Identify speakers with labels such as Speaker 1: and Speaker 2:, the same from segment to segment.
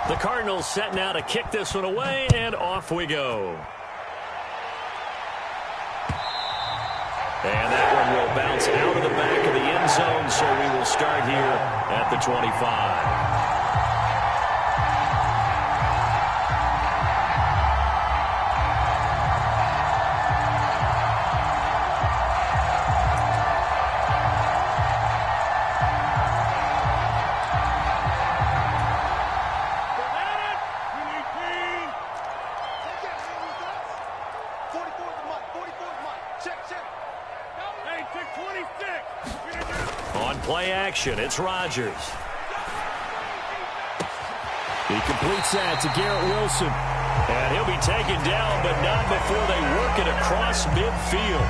Speaker 1: The Cardinals set now to kick this one away, and off we go. And that one will bounce out of the back of the end zone, so we will start here at the 25. Play action. It's Rodgers.
Speaker 2: He completes that to Garrett Wilson.
Speaker 1: And he'll be taken down, but not before they work it across midfield.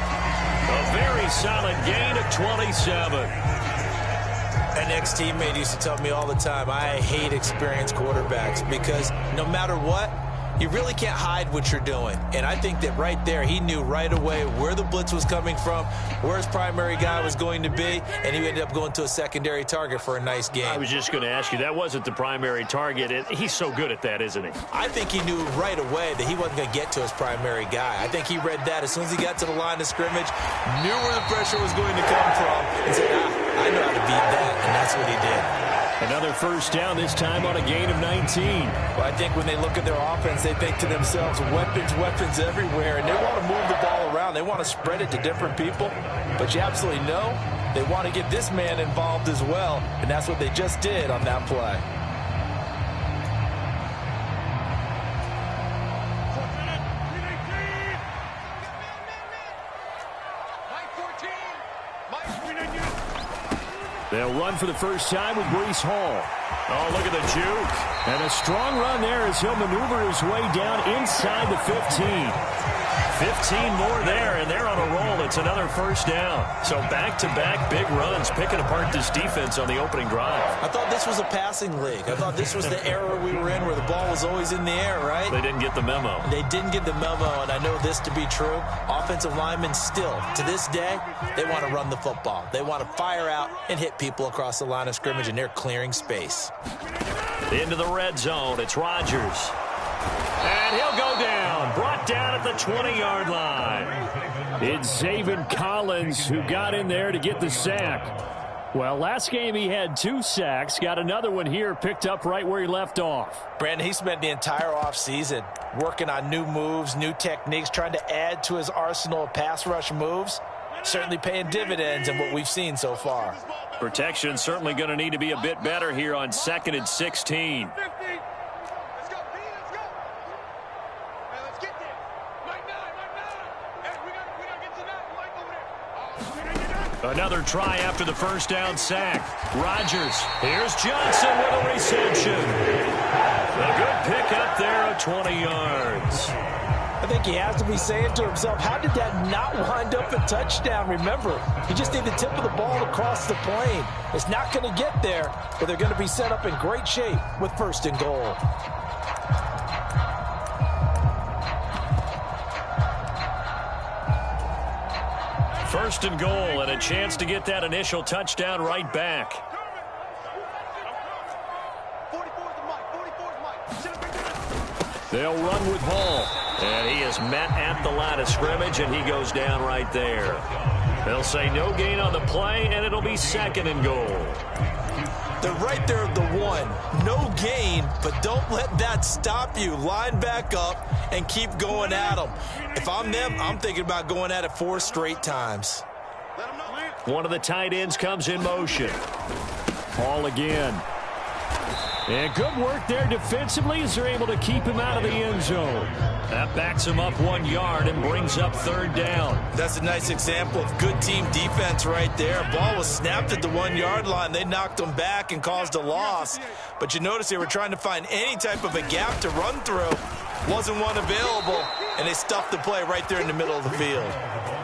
Speaker 1: A very solid gain of 27.
Speaker 3: An ex-teammate used to tell me all the time, I hate experienced quarterbacks because no matter what, you really can't hide what you're doing. And I think that right there, he knew right away where the blitz was coming from, where his primary guy was going to be, and he ended up going to a secondary target for a nice game.
Speaker 1: I was just going to ask you, that wasn't the primary target. He's so good at that, isn't he?
Speaker 3: I think he knew right away that he wasn't going to get to his primary guy. I think he read that as soon as he got to the line of scrimmage, knew where the pressure was going to come from, and said, I know how to beat that, and that's what he did.
Speaker 1: Another first down, this time on a gain of 19.
Speaker 3: Well, I think when they look at their offense, they think to themselves, weapons everywhere, and they want to move the ball around. They want to spread it to different people, but you absolutely know they want to get this man involved as well, and that's what they just did on that play.
Speaker 2: They'll run for the first time with Breece Hall.
Speaker 1: Oh, look at the juke.
Speaker 2: And a strong run there as he'll maneuver his way down inside the 15.
Speaker 1: 15 more there, and they're on a roll. It's another first down. So back-to-back big runs, picking apart this defense on the opening drive.
Speaker 3: I thought this was a passing league. I thought this was the era we were in where the ball was always in the air, right?
Speaker 1: They didn't get the memo.
Speaker 3: They didn't get the memo, and I know this to be true. Offensive linemen still, to this day, they want to run the football. They want to fire out and hit people across the line of scrimmage, and they're clearing space.
Speaker 1: Into the red zone, it's Rodgers. And he'll go down, brought down at the 20-yard line.
Speaker 2: It's Zaven Collins who got in there to get the sack. Well, last game he had 2 sacks, got another one here, picked up right where he left off.
Speaker 3: Brandon, he spent the entire offseason working on new moves, new techniques, trying to add to his arsenal of pass rush moves. Certainly paying dividends in what we've seen so far.
Speaker 1: Protection certainly going to need to be a bit better here on 2nd and 16. Another try after the first down sack. Rodgers. Here's Johnson with a reception. A good pick up there of 20 yards.
Speaker 3: I think he has to be saying to himself, how did that not wind up a touchdown? Remember, he just need the tip of the ball across the plane. It's not going to get there, but they're going to be set up in great shape with 1st and goal.
Speaker 1: First and goal, and a chance to get that initial touchdown right back.
Speaker 2: They'll run with Hall.
Speaker 1: And he is met at the line of scrimmage, and he goes down right there. They'll say no gain on the play, and it'll be 2nd and goal.
Speaker 3: They're right there at the 1. No gain, but don't let that stop you. Line back up and keep going at them. If I'm them, I'm thinking about going at it 4 straight times.
Speaker 1: One of the tight ends comes in motion.
Speaker 2: Hall again. And good work there defensively as they're able to keep him out of the end zone.
Speaker 1: That backs him up 1 yard and brings up 3rd down.
Speaker 3: That's a nice example of good team defense right there. Ball was snapped at the 1 yard line. They knocked him back and caused a loss. But you notice they were trying to find any type of a gap to run through. Wasn't one available, and they stuffed the play right there in the middle of the field.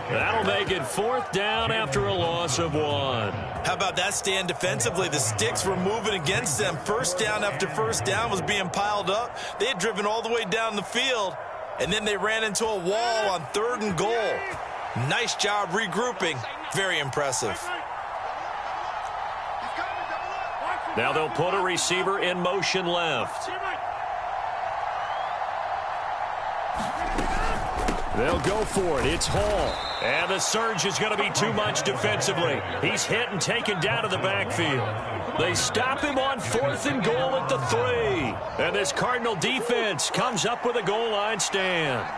Speaker 1: That'll make it 4th down after a loss of 1.
Speaker 3: How about that stand defensively? The sticks were moving against them. First down after first down was being piled up. They had driven all the way down the field, and then they ran into a wall on 3rd and goal. Nice job regrouping. Very impressive.
Speaker 1: Now they'll put a receiver in motion left.
Speaker 2: They'll go for it. It's Hall.
Speaker 1: And the surge is going to be too much defensively. He's hit and taken down to the backfield. They stop him on 4th and goal at the 3. And this Cardinal defense comes up with a goal line stand.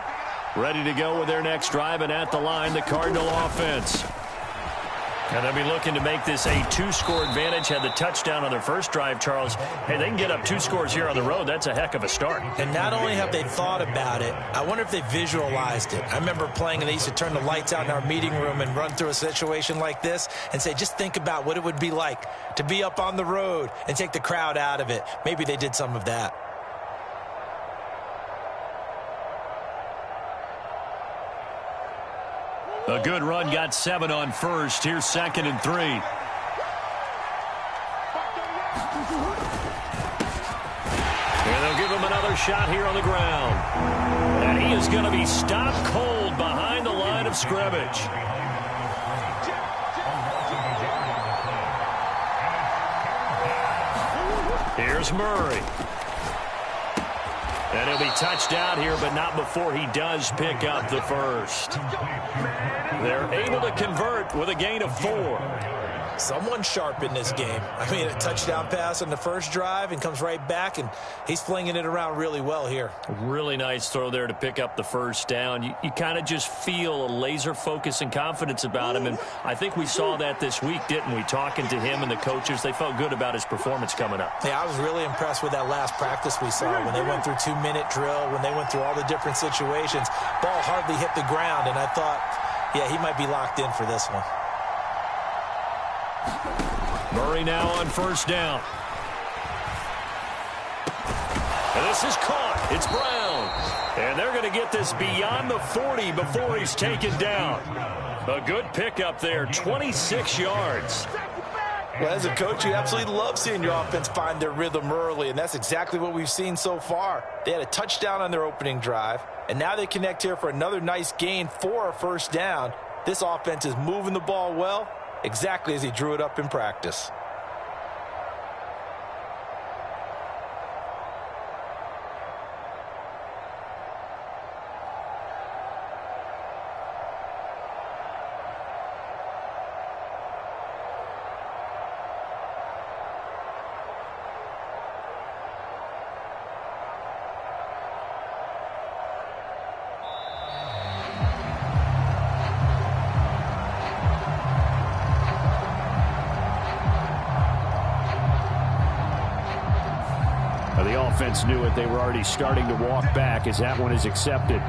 Speaker 1: Ready to go with their next drive, and at the line, the Cardinal offense. And they'll be looking to make this a 2-score advantage. Had the touchdown on their first drive, Charles. Hey, they can get up 2 scores here on the road. That's a heck of a start.
Speaker 3: And not only have they thought about it, I wonder if they visualized it. I remember playing, and they used to turn the lights out in our meeting room and run through a situation like this and say, just think about what it would be like to be up on the road and take the crowd out of it. Maybe they did some of that.
Speaker 1: A good run, got 7 on first. Here's 2nd and 3. And they'll give him another shot here on the ground. And he is going to be stopped cold behind the line of scrimmage. Here's Murray. And he'll be touched out here, but not before he does pick up the first. They're able to convert with a gain of 4.
Speaker 3: Someone sharp in this game. I mean, a touchdown pass on the first drive and comes right back, and he's flinging it around really well here.
Speaker 1: Really nice throw there to pick up the first down. You kind of just feel a laser focus and confidence about him, and I think we saw that this week, didn't we? Talking to him and the coaches, they felt good about his performance coming up.
Speaker 3: Yeah, I was really impressed with that last practice we saw when they went through 2-minute drill, when they went through all the different situations. Ball hardly hit the ground, and I thought, yeah, he might be locked in for this one.
Speaker 1: Murray now on first down. And this is caught. It's Brown. And they're going to get this beyond the 40 before he's taken down. A good pickup there, 26 yards.
Speaker 3: Well, as a coach, you absolutely love seeing your offense find their rhythm early, and that's exactly what we've seen so far. They had a touchdown on their opening drive, and now they connect here for another nice gain for a first down. This offense is moving the ball well, exactly as he drew it up in practice.
Speaker 2: The offense knew it. They were already starting to walk back as that one is accepted.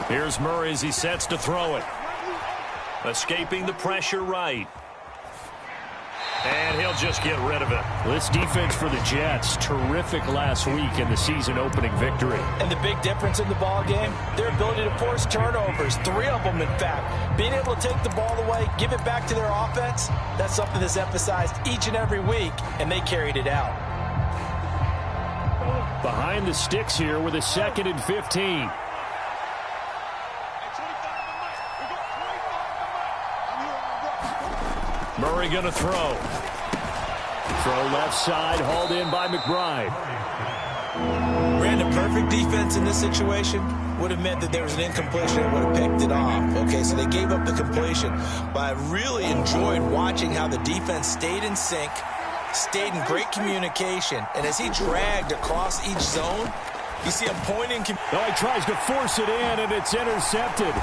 Speaker 1: Here's Murray as he sets to throw it. Escaping the pressure right. And he'll just get rid of it.
Speaker 2: This defense for the Jets, terrific last week in the season-opening victory.
Speaker 3: And the big difference in the ball game, their ability to force turnovers, 3 of them, in fact. Being able to take the ball away, give it back to their offense, that's something that's emphasized each and every week, and they carried it out.
Speaker 2: Behind the sticks here with a 2nd and 15.
Speaker 1: Murray going to throw.
Speaker 2: Throw left side, hauled in by McBride.
Speaker 3: Ran And a perfect defense in this situation would have meant that there was an incompletion and would have picked it off. Okay, so they gave up the completion. But I really enjoyed watching how the defense stayed in sync, stayed in great communication, and as he dragged across each zone, you see him pointing.
Speaker 2: Oh, he tries to force it in, and it's intercepted.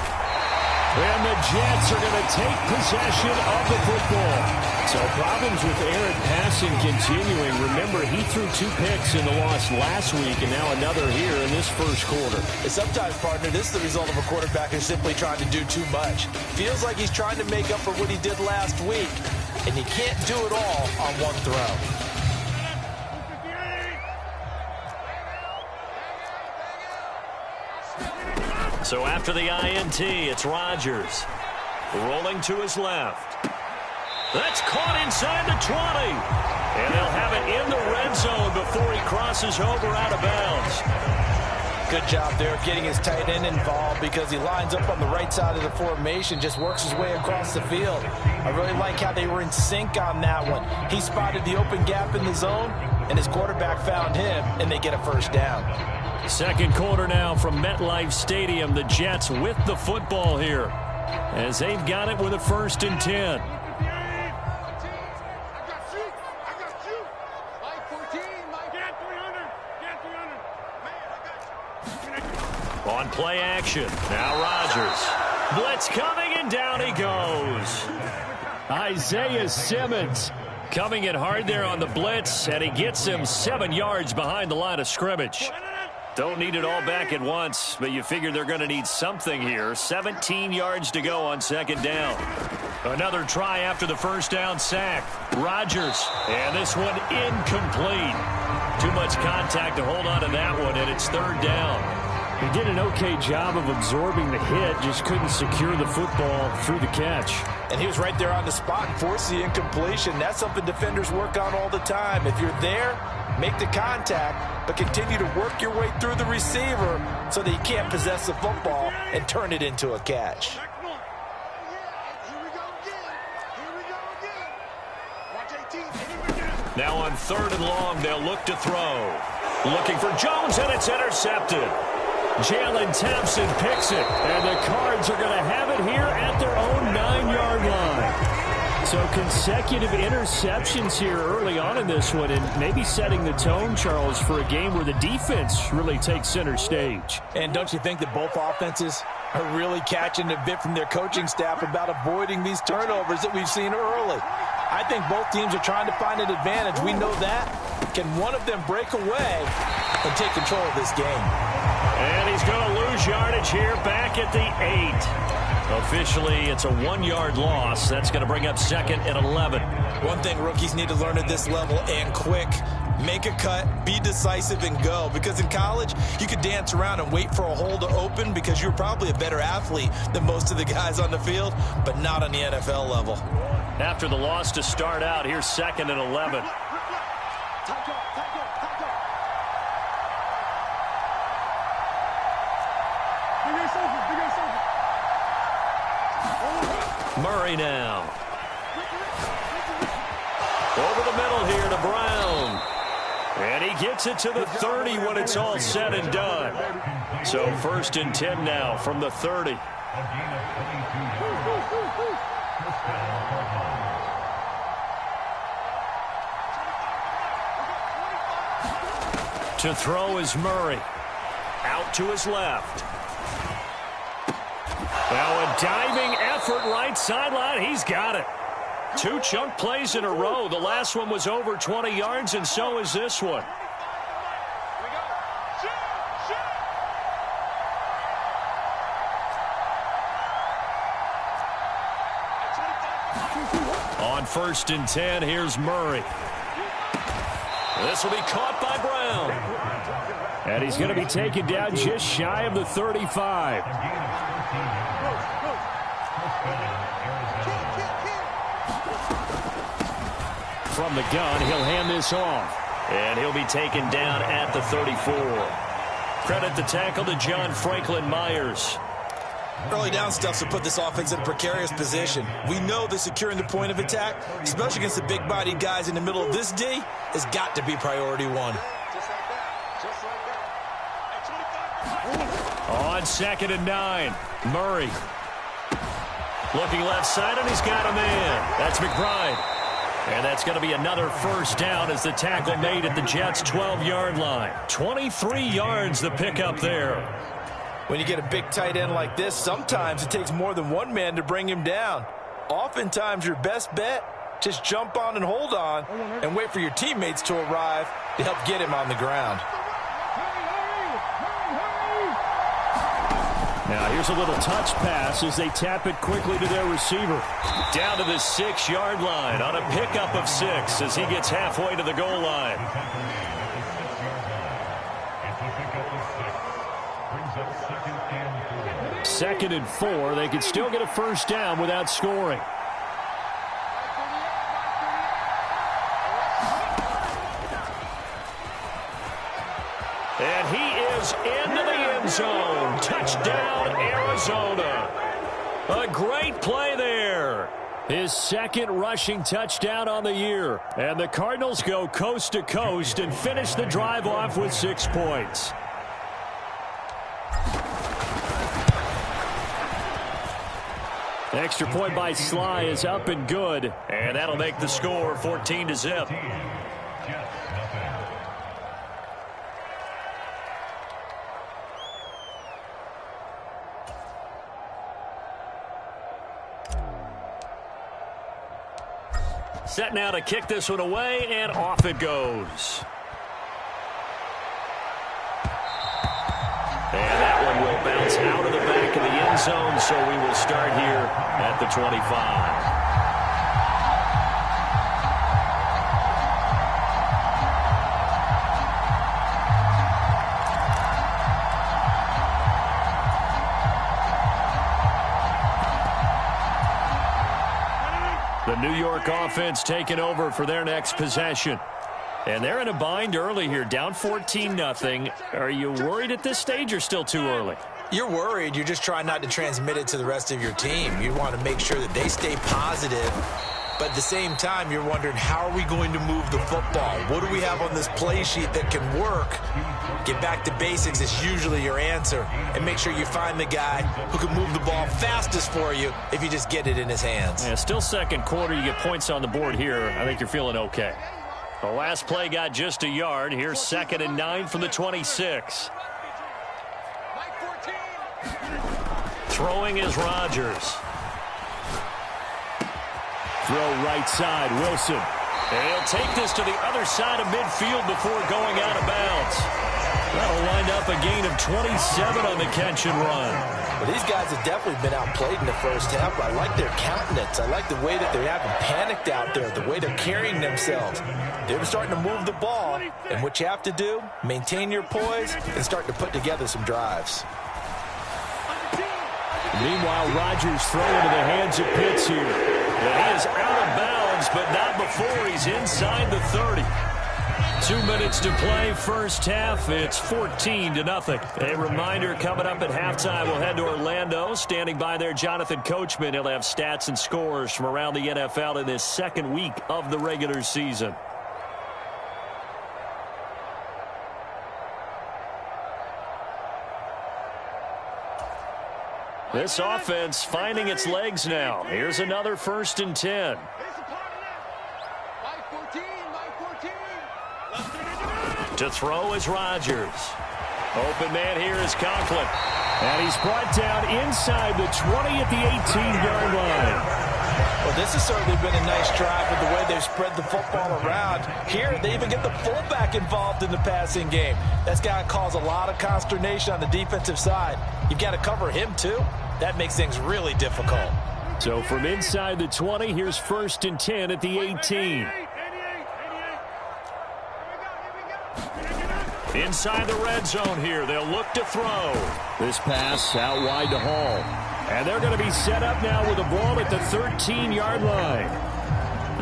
Speaker 2: And the Jets are going to take possession of the football. So problems with Aaron passing continuing. Remember, he threw 2 picks in the loss last week, and now another here in this first quarter.
Speaker 3: And sometimes, partner, this is the result of a quarterback who's simply trying to do too much. Feels like he's trying to make up for what he did last week, and you can't do it all on one throw.
Speaker 1: So after the INT, it's Rodgers. Rolling to his left. That's caught inside the 20. And they'll have it in the red zone before he crosses over out of bounds.
Speaker 3: Good job there of getting his tight end involved because he lines up on the right side of the formation, just works his way across the field. I really like how they were in sync on that one. He spotted the open gap in the zone, and his quarterback found him, and they get a first down.
Speaker 2: Second quarter now from MetLife Stadium. The Jets with the football here as they've got it with a 1st and 10. On play action. Now Rodgers. Blitz coming, and down he goes. Isaiah Simmons coming in hard there on the blitz, and he gets him 7 yards behind the line of scrimmage. Don't need it all back at once, but you figure they're going to need something here. 17 yards to go on 2nd down. Another try after the first down sack. Rodgers, and this one incomplete. Too much contact to hold on to that one, and it's 3rd down. He did an okay job of absorbing the hit, just couldn't secure the football through the catch.
Speaker 3: And he was right there on the spot and forced the incompletion. That's something defenders work on all the time. If you're there, make the contact, but continue to work your way through the receiver so that he can't possess the football and turn it into a catch.
Speaker 1: Now on 3rd and long, they'll look to throw. Looking for Jones, and it's intercepted. Jalen Thompson picks it, and the Cards are going to have it here at their own 9-yard line. So consecutive interceptions here early on in this one, and maybe setting the tone, Charles, for a game where the defense really takes center stage.
Speaker 3: And don't you think that both offenses are really catching a bit from their coaching staff about avoiding these turnovers that we've seen early? I think both teams are trying to find an advantage. We know that. Can one of them break away and take control of this game?
Speaker 1: And he's going to lose yardage here back at the 8. Officially, it's a 1-yard loss. That's going to bring up 2nd and 11.
Speaker 3: One thing rookies need to learn at this level, and quick, make a cut, be decisive, and go. Because in college, you could dance around and wait for a hole to open because you're probably a better athlete than most of the guys on the field, but not on the NFL level.
Speaker 1: After the loss to start out, here's 2nd and 11. Murray now. Over the middle here to Brown. And he gets it to the 30 when it's all said and done. So 1st and 10 now from the 30. To throw is Murray. Out to his left. Now a diving effort right sideline. He's got it. 2 chunk plays in a row. The last one was over 20 yards, and so is this one. On 1st and 10, here's Murray. This will be caught by Brown.
Speaker 2: And he's going to be taken down just shy of the 35. From the gun, he'll hand this off.
Speaker 1: And he'll be taken down at the 34. Credit the tackle to John Franklin Myers.
Speaker 3: Early down stuff to put this offense in a precarious position. We know that securing the point of attack, especially against the big-bodied guys in the middle of this D, has got to be priority 1.
Speaker 1: On 2nd and 9, Murray. Looking left side, and he's got a man. That's McBride. And that's going to be another first down as the tackle made at the Jets' 12-yard line. 23 yards the pickup there.
Speaker 3: When you get a big tight end like this, sometimes it takes more than one man to bring him down. Oftentimes, your best bet, just jump on and hold on and wait for your teammates to arrive to help get him on the ground.
Speaker 1: Now here's a little touch pass as they tap it quickly to their receiver. Down to the 6-yard line on a pickup of 6 as he gets halfway to the goal line. Second and 4. They can still get a first down without scoring. And he is into the end zone. Touchdown, Arizona. A great play there. His second rushing touchdown on the year. And the Cardinals go coast to coast and finish the drive off with 6 points. Extra point by Sly is up and good. And that'll make the score 14-0. Set now to kick this one away, and off it goes. And that one will bounce out of the back of the end zone, so we will start here at the 25. The New York offense taking over for their next possession. And they're in a bind early here, down 14-0. Are you worried at this stage or still too early?
Speaker 3: You're worried. You're just trying not to transmit it to the rest of your team. You want to make sure that they stay positive. But at the same time, you're wondering, how are we going to move the football? What do we have on this play sheet that can work? Get back to basics is usually your answer. And make sure you find the guy who can move the ball fastest for you if you just get it in his hands.
Speaker 1: Yeah, still second quarter. You get points on the board here. I think you're feeling okay. The last play got just a yard. Here's 2nd and 9 from the 26. Throwing is Rodgers. Throw right side, Wilson. And he'll take this to the other side of midfield before going out of bounds. That'll wind up a gain of 27 on the catch and run.
Speaker 3: Well, these guys have definitely been outplayed in the first half. I like their countenance. I like the way that they haven't panicked out there, the way they're carrying themselves. They're starting to move the ball, and what you have to do, maintain your poise and start to put together some drives.
Speaker 1: Meanwhile, Rodgers throwing into the hands of Pitts here. And he is out of bounds, but not before he's inside the 30. 2 minutes to play, first half. It's 14-0. A reminder, coming up at halftime, we'll head to Orlando. Standing by there, Jonathan Coachman. He'll have stats and scores from around the NFL in this second week of the regular season. This offense finding its legs now. Here's another 1st and 10. To throw is Rodgers. Open man here is Conklin. And he's brought down inside the 20 at the 18-yard line.
Speaker 3: Well, this has certainly been a nice drive with the way they've spread the football around. Here, they even get the fullback involved in the passing game. That's got to cause a lot of consternation on the defensive side. You've got to cover him, too. That makes things really difficult.
Speaker 1: So from inside the 20, here's 1st and 10 at the 18. Inside the red zone here. They'll look to throw. This pass out wide to Hall. And they're going to be set up now with the ball at the 13-yard line.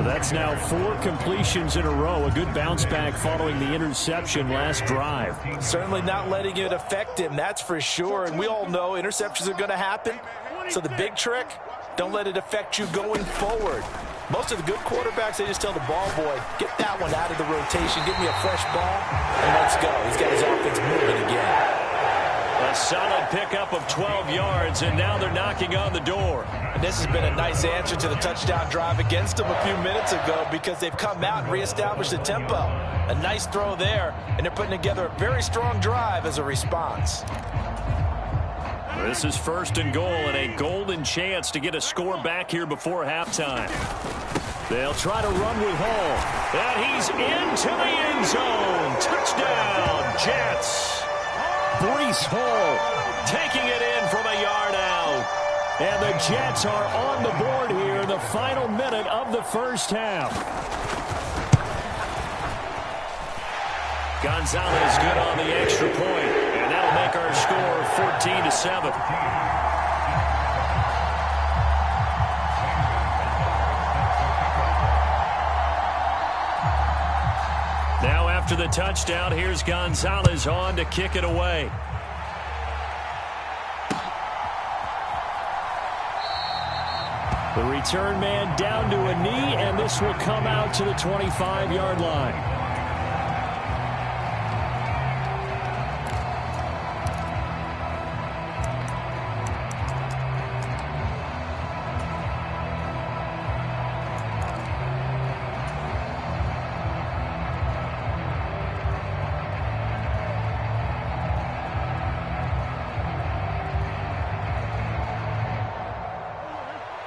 Speaker 1: That's now 4 completions in a row. A good bounce back following the interception last drive.
Speaker 3: Certainly not letting it affect him, that's for sure. And we all know interceptions are going to happen. So the big trick, don't let it affect you going forward. Most of the good quarterbacks, they just tell the ball boy, get that one out of the rotation, give me a fresh ball, and let's go. He's got his offense moving again.
Speaker 1: A solid pickup of 12 yards, and now they're knocking on the door.
Speaker 3: And this has been a nice answer to the touchdown drive against them a few minutes ago because they've come out and reestablished the tempo. A nice throw there, and they're putting together a very strong drive as a response.
Speaker 1: This is 1st and goal and a golden chance to get a score back here before halftime. They'll try to run with Hall. And he's into the end zone. Touchdown, Jets. Breece Hall taking it in from a yard out. And the Jets are on the board here in the final minute of the first half. Gonzalez good on the extra point, and that'll make our score 14-7. Now after the touchdown, here's Gonzalez on to kick it away. The return man down to a knee, and this will come out to the 25-yard line.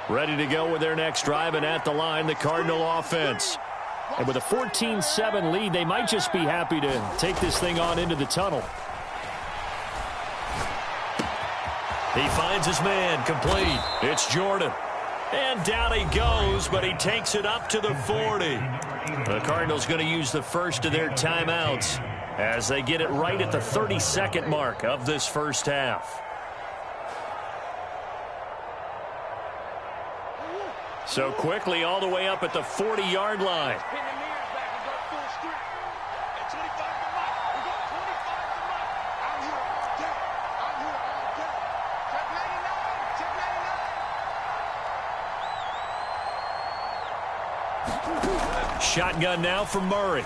Speaker 1: Ready to go with their next drive, and at the line, the Cardinal offense. And with a 14-7 lead, they might just be happy to take this thing on into the tunnel. He finds his man, complete. It's Jordan. And down he goes, but he takes it up to the 40. The Cardinals going to use the first of their timeouts as they get it right at the 32nd mark of this first half. So quickly all the way up at the 40-yard line. Shotgun now from Murray.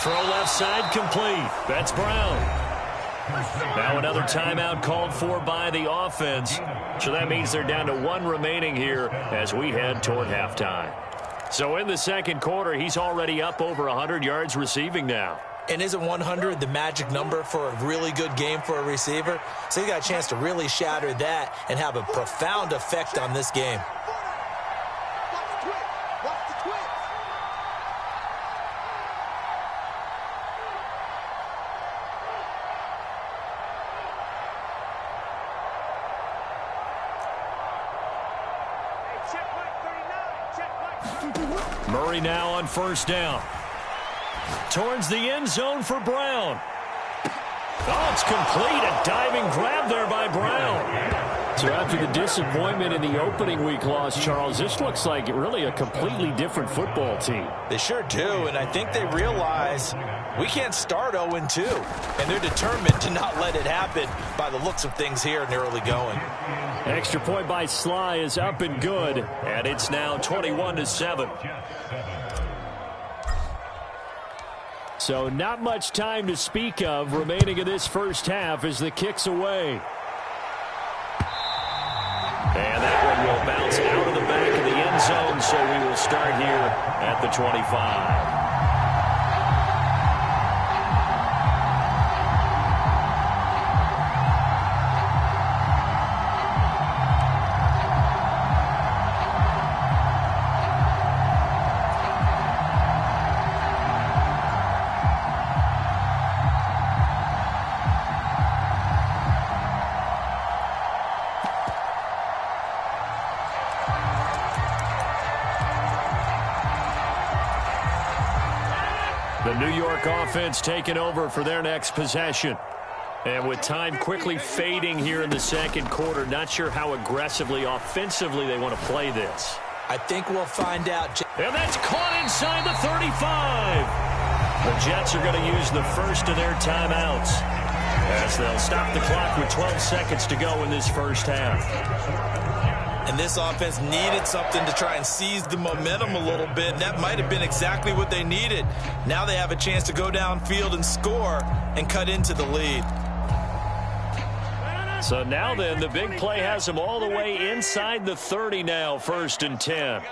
Speaker 1: Throw left side complete. That's Brown. Now another timeout called for by the offense. So that means they're down to one remaining here as we head toward halftime. So in the second quarter, he's already up over 100 yards receiving now.
Speaker 3: And isn't 100 the magic number for a really good game for a receiver? So he got a chance to really shatter that and have a profound effect on this game.
Speaker 1: Murray now on first down. Towards the end zone for Brown. Oh, it's complete. A diving grab there by Brown. So after the disappointment in the opening week loss, Charles, this looks like really a completely different football team.
Speaker 3: They sure do, and I think they realize we can't start 0-2, and they're determined to not let it happen by the looks of things here in the early going.
Speaker 1: Extra point by Sly is up and good, and it's now 21-7. So not much time to speak of remaining in this first half as the kick's away. And that one will bounce out of the back of the end zone, so we will start here at the 25. The New York offense taking over for their next possession. And with time quickly fading here in the second quarter, not sure how aggressively, offensively they want to play this.
Speaker 3: I think we'll find out.
Speaker 1: And that's caught inside the 35. The Jets are going to use the first of their timeouts as they'll stop the clock with 12 seconds to go in this first half.
Speaker 3: And this offense needed something to try and seize the momentum a little bit. And that might have been exactly what they needed. Now they have a chance to go downfield and score and cut into the lead.
Speaker 1: So now then, the big play has them all the way inside the 30 now, 1st and 10.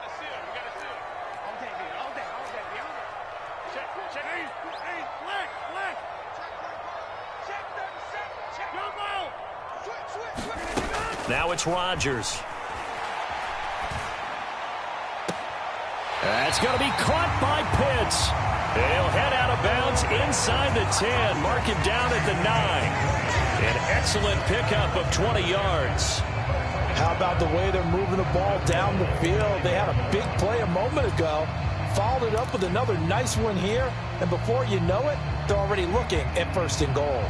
Speaker 1: Now it's Rodgers. That's going to be caught by Pitts. He'll head out of bounds inside the 10. Mark him down at the 9. An excellent pickup of 20 yards.
Speaker 3: How about the way they're moving the ball down the field? They had a big play a moment ago. Followed it up with another nice one here. And before you know it, they're already looking at 1st and goal.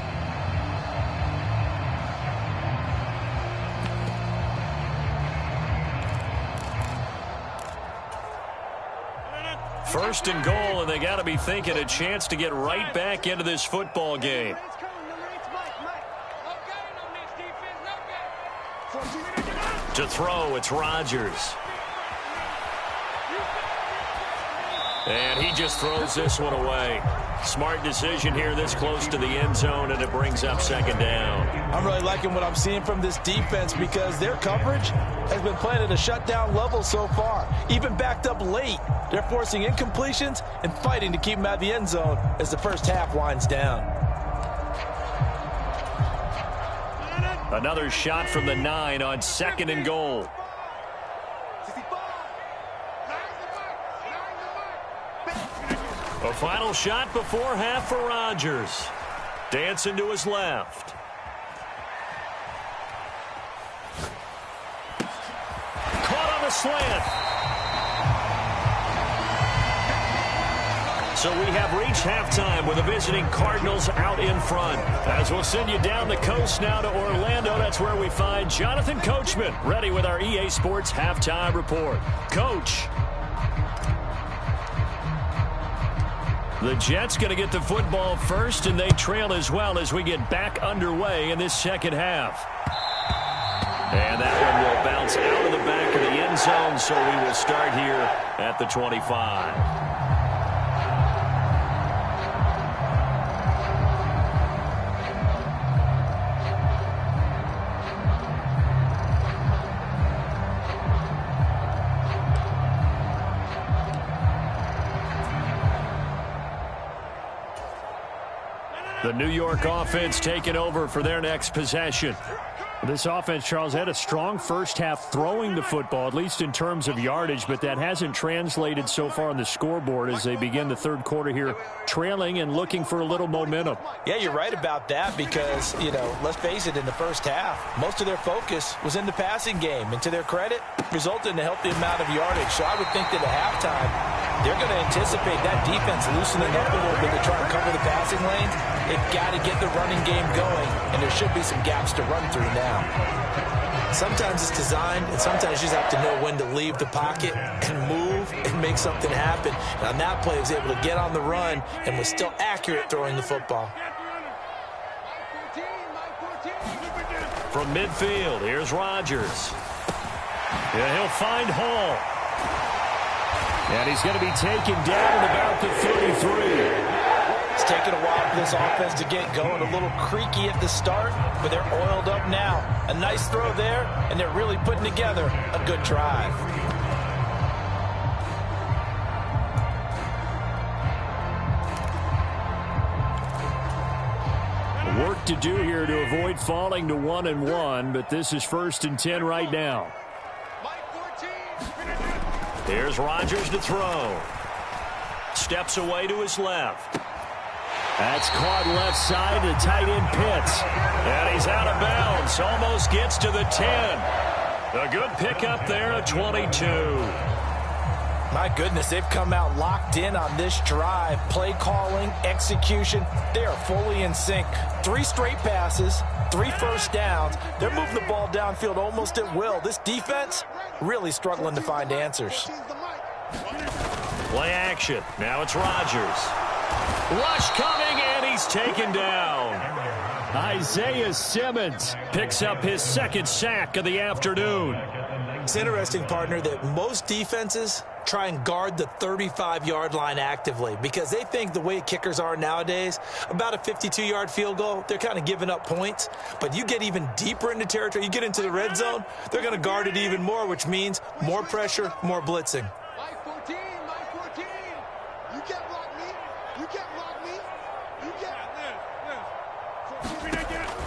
Speaker 1: First and goal, and they got to be thinking a chance to get right back into this football game. To throw, it's Rodgers. And he just throws this one away. Smart decision here this close to the end zone, and it brings up 2nd down.
Speaker 3: I'm really liking what I'm seeing from this defense because their coverage has been playing at a shutdown level so far. Even backed up late, they're forcing incompletions and fighting to keep them out of the end zone as the first half winds down.
Speaker 1: Another shot from the 9 on 2nd and goal. A final shot before half for Rodgers. Dancing to his left. Caught on the slant. So we have reached halftime with the visiting Cardinals out in front. As we'll send you down the coast now to Orlando, that's where we find Jonathan Coachman, ready with our EA Sports Halftime Report. Coach. The Jets going to get the football first, and they trail as well as we get back underway in this second half. And that one will bounce out of the back of the end zone, so we will start here at the 25. The New York offense taking over for their next possession. This offense, Charles, had a strong first half throwing the football, at least in terms of yardage, but that hasn't translated so far on the scoreboard as they begin the third quarter here, trailing and looking for a little momentum.
Speaker 3: Yeah, you're right about that because, let's face it, in the first half, most of their focus was in the passing game. And to their credit, resulted in a healthy amount of yardage. So I would think that at halftime, they're going to anticipate that defense loosening up a little bit to try and cover the passing lanes. They've got to get the running game going, and there should be some gaps to run through now. Sometimes it's designed, and sometimes you just have to know when to leave the pocket and move and make something happen. And on that play, he was able to get on the run and was still accurate throwing the football.
Speaker 1: From midfield, here's Rodgers. Yeah, he'll find Hall. And he's going to be taken down at about the 33.
Speaker 3: It's taken a while for this offense to get going. A little creaky at the start, but they're oiled up now. A nice throw there, and they're really putting together a good drive.
Speaker 1: Work to do here to avoid falling to 1-1, but this is 1st and 10 right now. Here's Rodgers to throw. Steps away to his left. That's caught left side to tight end Pitts. And he's out of bounds. Almost gets to the 10. A good pickup there at 22.
Speaker 3: My goodness, they've come out locked in on this drive. Play calling, execution, they are fully in sync. 3 straight passes, 3 first downs. They're moving the ball downfield almost at will. This defense really struggling to find answers.
Speaker 1: Play action. Now it's Rodgers. Rush coming, and he's taken down. Isaiah Simmons picks up his 2nd sack of the afternoon.
Speaker 3: It's interesting, partner, that most defenses try and guard the 35-yard line actively because they think the way kickers are nowadays, about a 52-yard field goal, they're kind of giving up points. But you get even deeper into territory, you get into the red zone, they're going to guard it even more, which means more pressure, more blitzing.
Speaker 4: Mike 14, Mike 14. You can't block me. You can't block me. You can't.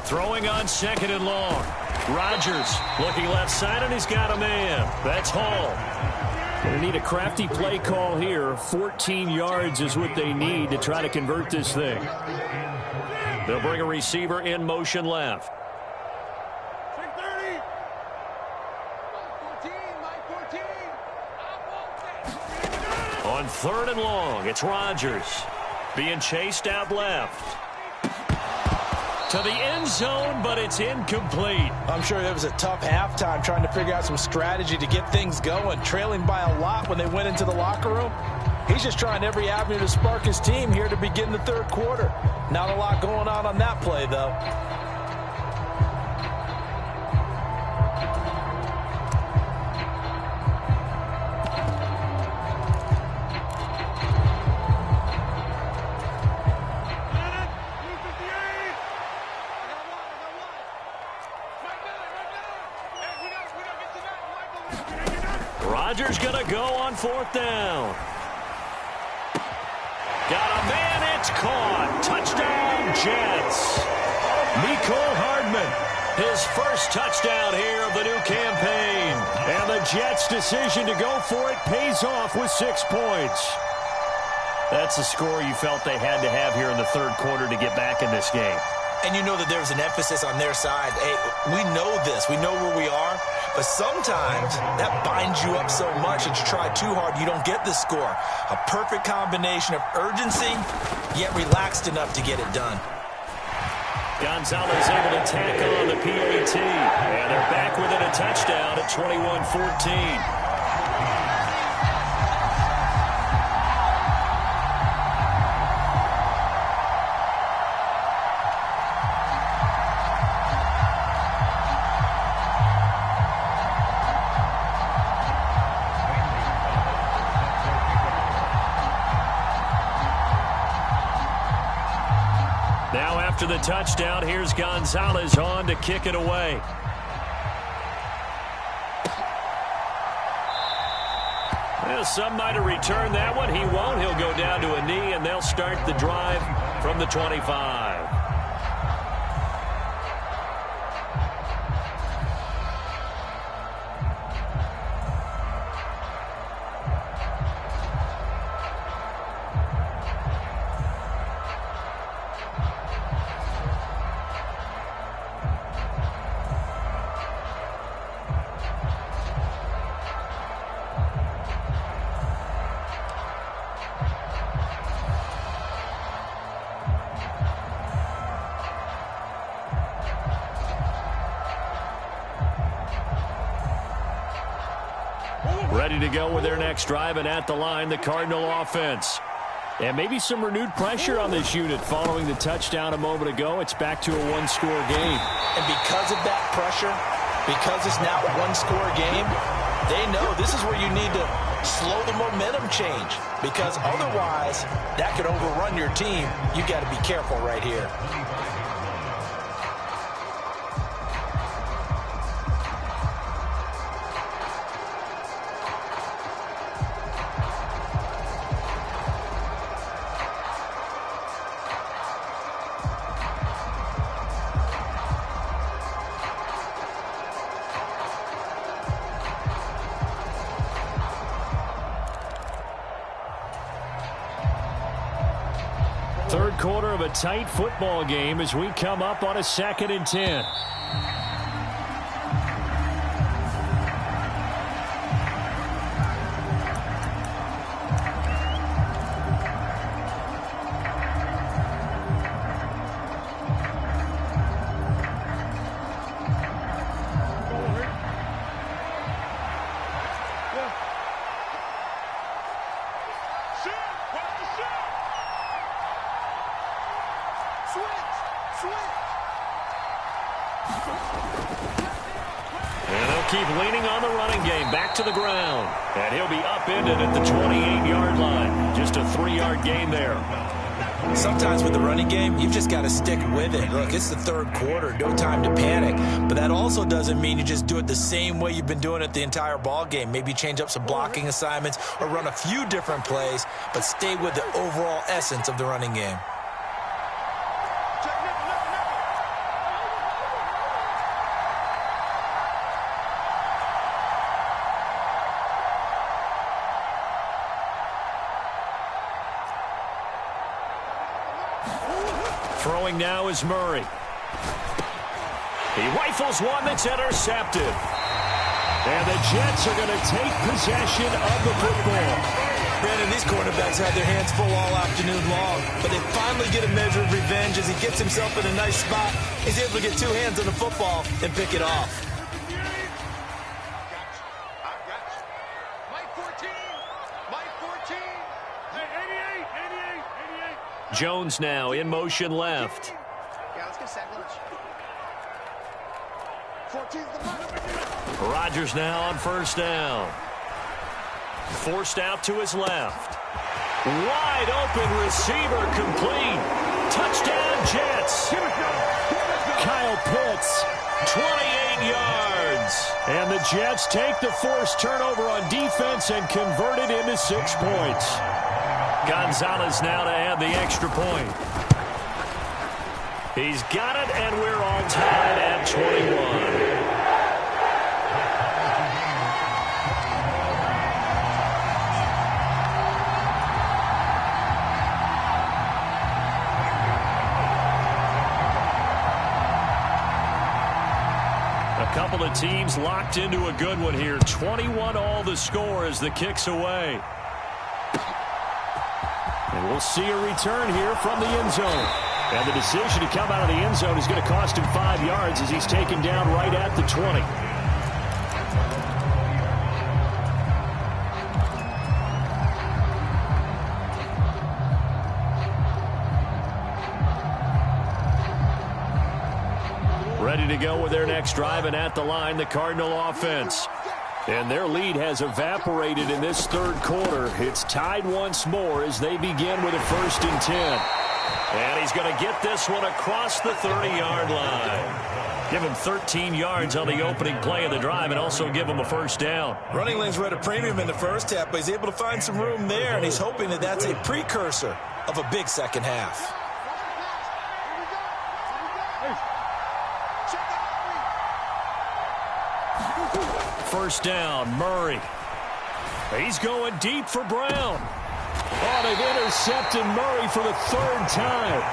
Speaker 1: Throwing on 2nd and long. Rodgers looking left side, and he's got a man. That's Hall.
Speaker 2: They need a crafty play call here. 14 yards is what they need to try to convert this thing.
Speaker 1: They'll bring a receiver in motion left.
Speaker 4: 630. Mike 14, Mike 14.
Speaker 1: On 3rd and long, it's Rodgers being chased out left. To the end zone, but it's incomplete.
Speaker 3: I'm sure it was a tough halftime trying to figure out some strategy to get things going, trailing by a lot when they went into the locker room. He's just trying every avenue to spark his team here to begin the 3rd quarter. Not a lot going on that play, though.
Speaker 1: Rodgers going to go on 4th down. Got a man, it's caught. Touchdown, Jets. Mecole Hardman, his first touchdown here of the new campaign.
Speaker 2: And the Jets' decision to go for it pays off with 6 points.
Speaker 1: That's the score you felt they had to have here in the 3rd quarter to get back in this game.
Speaker 3: And you know that there's an emphasis on their side. Hey, we know this. We know where we are. But sometimes that binds you up so much that you try too hard, you don't get the score. A perfect combination of urgency, yet relaxed enough to get it done.
Speaker 1: Gonzalez able to tack on the PAT. And they're back within a touchdown at 21-14. After the touchdown, here's Gonzalez on to kick it away. Well, some might have returned that one. He won't. He'll go down to a knee, and they'll start the drive from the 25. Ready to go with their next drive, and at the line, the Cardinal offense. And maybe some renewed pressure on this unit following the touchdown a moment ago. It's back to a one-score game.
Speaker 3: And because of that pressure, because it's now a one-score game, they know this is where you need to slow the momentum change, because otherwise that could overrun your team. You got to be careful right here.
Speaker 2: Third quarter of a tight football game as we come up on a 2nd and 10.
Speaker 1: keep leaning on the running game. Back to the ground. And he'll be upended at the 28-yard line. Just a 3-yard gain there.
Speaker 3: Sometimes with the running game, you've just got to stick with it. Look, it's the third quarter, no time to panic. But that also doesn't mean you just do it the same way you've been doing it the entire ball game. Maybe change up some blocking assignments or run a few different plays, but stay with the overall essence of the running game.
Speaker 1: Throwing now is Murray. He rifles one that's intercepted. And the Jets are going to take possession of the football.
Speaker 3: Brandon, these quarterbacks had their hands full all afternoon long, but they finally get a measure of revenge as he gets himself in a nice spot. He's able to get 2 hands on the football and pick it off.
Speaker 1: Jones now in motion left.
Speaker 4: Yeah, let's get set.
Speaker 1: Rodgers now on first down. Forced out to his left. Wide open receiver complete. Touchdown Jets. Kyle Pitts, 28 yards. And the Jets take the forced turnover on defense and convert it into 6 points. Gonzalez now to add the extra point. He's got it, and we're all tied at 21. A couple of teams locked into a good one here. 21 all the score as the kick's away. And we'll see a return here from the end zone. And the decision to come out of the end zone is going to cost him 5 yards as he's taken down right at the 20. Ready to go with their next drive, and at the line, the Cardinal offense. And their lead has evaporated in this third quarter. It's tied once more as they begin with a 1st and 10. And he's going to get this one across the 30-yard line. Give him 13 yards on the opening play of the drive and also give him a 1st down.
Speaker 3: Running lanes were at a premium in the first half, but he's able to find some room there, and he's hoping that that's a precursor of a big second half.
Speaker 1: First down, Murray. He's going deep for Brown. Oh, they've intercepted Murray for the 3rd time.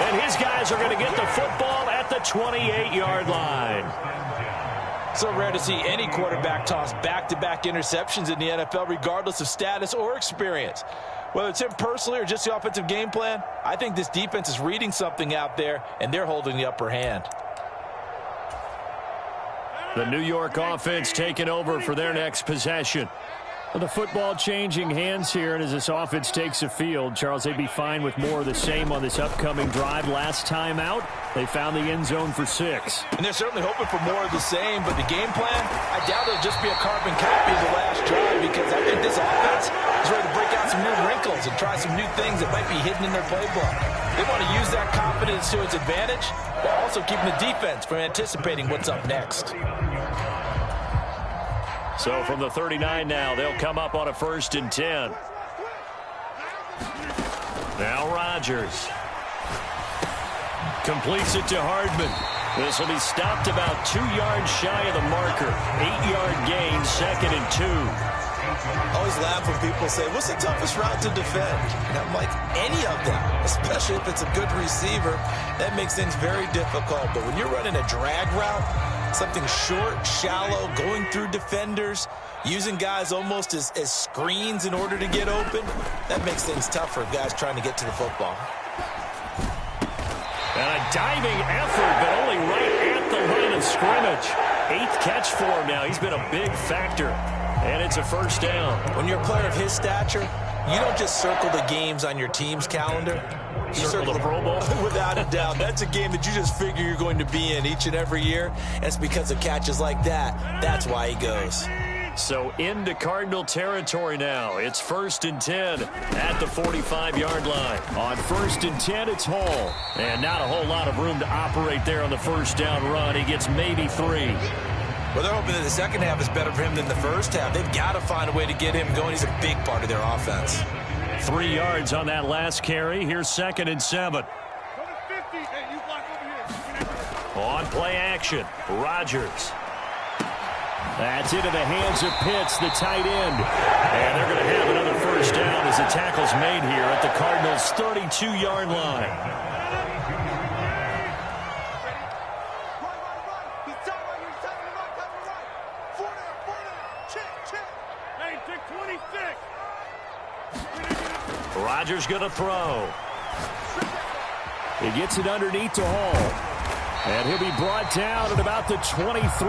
Speaker 1: And his guys are going to get the football at the 28-yard line.
Speaker 3: So rare to see any quarterback toss back-to-back interceptions in the NFL, regardless of status or experience. Whether it's him personally or just the offensive game plan, I think this defense is reading something out there, and they're holding the upper hand.
Speaker 1: The New York offense taking over for their next possession. The football changing hands here, and as this offense takes the field, Charles, they'd be fine with more of the same on this upcoming drive. Last time out, they found the end zone for 6.
Speaker 3: And they're certainly hoping for more of the same, but the game plan, I doubt it'll just be a carbon copy of the last drive, because I think this offense is ready to break out some new wrinkles and try some new things that might be hidden in their playbook. They want to use that confidence to its advantage, while also keeping the defense from anticipating what's up next.
Speaker 1: So from the 39 now, they'll come up on a 1st and 10. Now Rodgers. Completes it to Hardman. This will be stopped about 2 yards shy of the marker. 8-yard gain, 2nd and 2.
Speaker 3: I always laugh when people say, what's the toughest route to defend? And I'm like, any of them, especially if it's a good receiver. That makes things very difficult. But when you're running a drag route, something short, shallow, going through defenders, using guys almost as screens in order to get open, that makes things tough for guys trying to get to the football.
Speaker 1: And a diving effort, but only right at the line of scrimmage. 8th catch for him now. He's been a big factor. And it's a 1st down.
Speaker 3: When you're a player of his stature, You don't just circle the games on your team's calendar. You
Speaker 1: circle the Pro Bowl?
Speaker 3: Without a doubt. That's a game that you just figure you're going to be in each and every year. And it's because of catches like that. That's why he goes.
Speaker 1: So into Cardinal territory now. It's 1st and 10 at the 45-yard line. On 1st and 10, it's Hall. And not a whole lot of room to operate there on the first down run. He gets maybe 3.
Speaker 3: Well, they're hoping that the second half is better for him than the first half. They've got to find a way to get him going. He's a big part of their offense.
Speaker 1: 3 yards on that last carry. Here's 2nd and 7. On play action, Rodgers. That's into the hands of Pitts, the tight end. And they're going to have another first down as the tackle's made here at the Cardinals' 32-yard line. Rodgers going to throw. He gets it underneath to Hall. And he'll be brought down at about the 23.